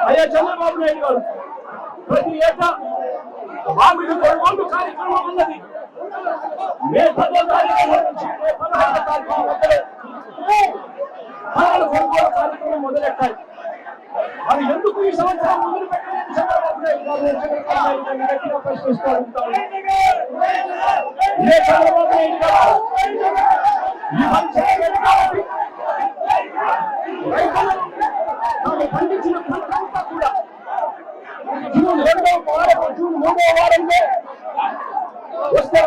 అయ్యా చంద్రబాబు నాయుడు గారు ప్రతి ఏటా మామిడి కొనుగోలు కార్యక్రమం ఉన్నది. మే 10వ తారీఖు నుంచి మే 16వ తారీఖు ఫలాలు కొనుగోలు కార్యక్రమం మొదలెట్టాలి. మరి ఎందుకు ఈ సంవత్సరం మొదలు పెట్టలేదు చంద్రబాబు నాయుడు గారు గట్టిగా ప్రశ్నిస్తూ ఉంటారు. చంద్రబాబు నాయుడు గారు ఈ రైతులు పండించిన పంటంతా కూడా జూన్ 2వ వారం జూన్ 3వ వారంలో వస్తే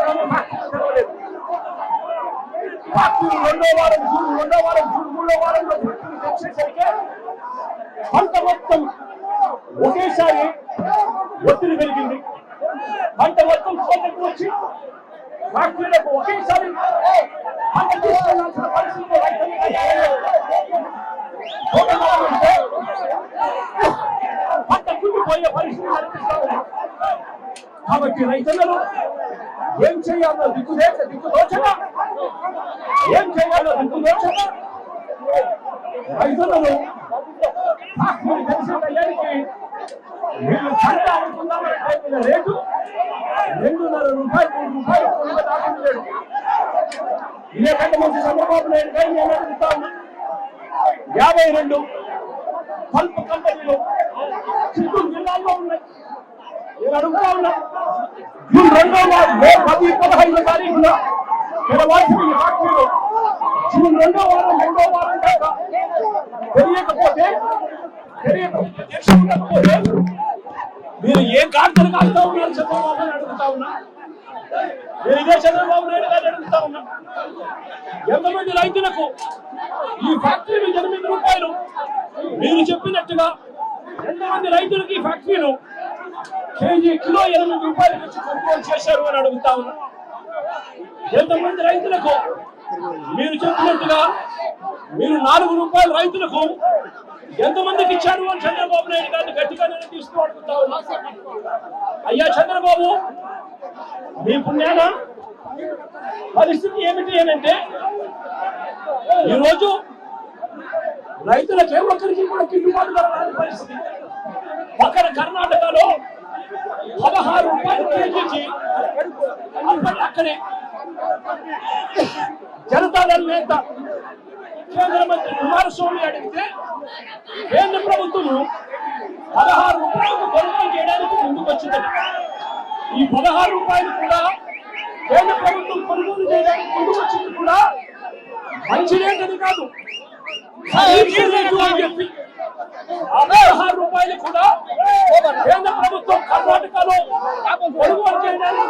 ఫ్యాక్టరీ 2వ వారం జూన్ 2వ వారం జూన్ 3వ వారంలో తెచ్చేసరికి పంట మొత్తం ఒకేసారి ఒత్తిడి పెరిగింది. పంట మొత్తం కోతకు వచ్చి ఫ్యాక్టరీలకు ఒకేసారి పంట తీసుకెళ్లాల్సిన పరిస్థితి పంట కుండిపోయే పరిస్థితి కనిపిస్తా ఉంది. కాబట్టి రైతులను ఏం చేయాలో దిక్కుదోచక ఏం చేయాలో దిక్కుదోచక రైతులను తెలిసిన టయానికి వీళ్ళు పంట అనుకుందామంటే రేటు 2.5 రూపాయలు 3 రూపాయలు దాటించలేడు. ఇదే కంటే మంచి చంద్రబాబు నాయుడు గారు నేను అడుగుతా ఉన్నా, 52 పల్ప్ కంపెనీలు చిత్తూరు జిల్లాలో ఉన్నాయి. నేను అడుగుతా ఉన్నా, జూన్ 2వ వారం మే 10-15 తారీఖున తెలవాల్సిన ఈ ఫ్యాక్టరీలో జూన్ 2వ వారం 3వ వారం దాకా తెలియకపోతే మీరు ఏం కార్తలు కాస్తా ఉన్నారు చంద్రబాబు నాయుడు అడుగుతా ఉన్నా. నేను ఇదే చంద్రబాబు నాయుడు గారిని అడుగుతా ఉన్నా, ఎంతమంది రైతులకు ఈ ఫ్యాక్టరీలు 8 రూపాయలు మీరు చెప్పినట్టుగా ఎంతమంది రైతులకు ఈ ఫ్యాక్టరీలు కిలో 8 రూపాయలు వచ్చి కొనుగోలు చేశారు అని అడుగుతా ఉన్నా. ఎంతమంది రైతులకు మీరు చెప్పినట్టుగా మీరు 4 రూపాయలు రైతులకు ఎంతమందికి ఇచ్చారు అని చంద్రబాబు నాయుడు గారిని గట్టిగా నిలదీస్తూ అడుగుతా ఉన్నా. అయ్యా చంద్రబాబు, మీ పుణ్యాన పరిస్థితి ఏమిటి అంటే ఈరోజు రైతులకే ఒక్కరికి కూడా గిట్టుబాటు ధర రాని పరిస్థితి. పక్కన కర్ణాటకలో 16 రూపాయలు కేజీకి అక్కడే జనతాదళ నేత కేంద్ర మంత్రి కుమారస్వామి అడిగితే కేంద్ర ప్రభుత్వం 16 రూపాయలకు కొనుగోలు చేయడానికి ముందుకు వచ్చిందట. ఈ 16 రూపాయలు కూడా కేంద్ర ప్రభుత్వం కొనుగోలు చేయడానికి ముందుకు వచ్చింది కూడా మంచి రేటని కాదు, అని చెప్పి ఆ 16 రూపాయలు కూడా కేంద్ర ప్రభుత్వం కర్ణాటకలో కొనుగోలు చేయడానికి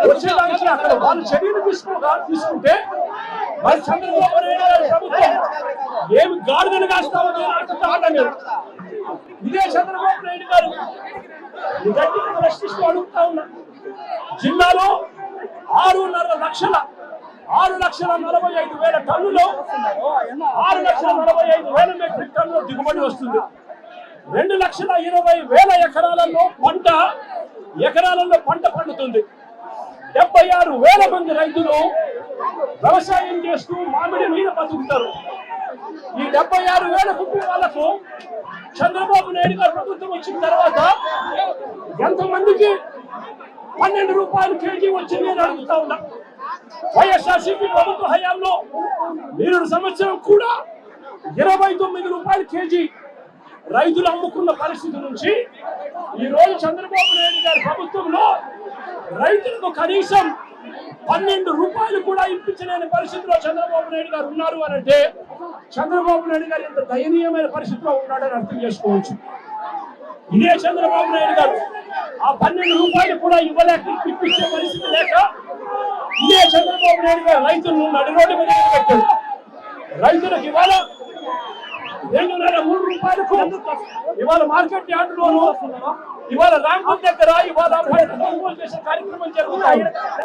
వచ్చేదానికి అక్కడ వాళ్ళు చర్యలు తీసుకుంటే మరి చంద్రబాబు నాయుడు గారి ప్రభుత్వం ఏమి గాడుదలు కాస్తామని అడుగుతామన్నారు. ఇదే చంద్రబాబు నాయుడు గారు గట్టిగా ప్రశ్నిస్తూ అడుగుతా ఉన్నా, జిల్లాలో 6,45,000 టన్నులు 6,45,000 మెట్రిక్ టన్నులు దిగుబడి వస్తుంది. 2,20,000 ఎకరాలలో పంట పండుతుంది. 76,000 మంది రైతులు వ్యవసాయం చేస్తూ మామిడి మీద బతుకుతారు. ఈ 76,000 కుటుంబాలకు చంద్రబాబు నాయుడు గారు ప్రభుత్వం వచ్చిన తర్వాత ఎంతమందికి 12 రూపాయలు కేజీ వచ్చింది అని అడుగుతా ఉన్నా. వైఎస్ఆర్సీపీ ప్రభుత్వ హయాంలో 2 సంవత్సరం కూడా 29 రూపాయలు కేజీ రైతులు అమ్ముకున్న పరిస్థితి నుంచి ఈ రోజు చంద్రబాబు నాయుడు గారి ప్రభుత్వంలో రైతులకు కనీసం 12 రూపాయలు కూడా ఇప్పించలేని పరిస్థితిలో చంద్రబాబు నాయుడు గారు ఉన్నారు అని అంటే చంద్రబాబు నాయుడు గారు ఎంత దయనీయమైన పరిస్థితిలో ఉన్నాడని అర్థం చేసుకోవచ్చు. ఇదే చంద్రబాబు నాయుడు గారు ఆ 12 రూపాయలు కూడా ఇప్పించే పరిస్థితి లేక ఇదే చంద్రబాబు నాయుడు గారు రైతులను నడి రోడ్డు మీద పెట్టాడు. రైతులకు ఇవాళ 2.5-3 రూపాయలకు ఇవాళ మార్కెట్ యార్డులోను ఇవాళ ర్యాంపు దగ్గర ఇవాళ కొనుగోలు చేసే కార్యక్రమం జరుగుతాయి.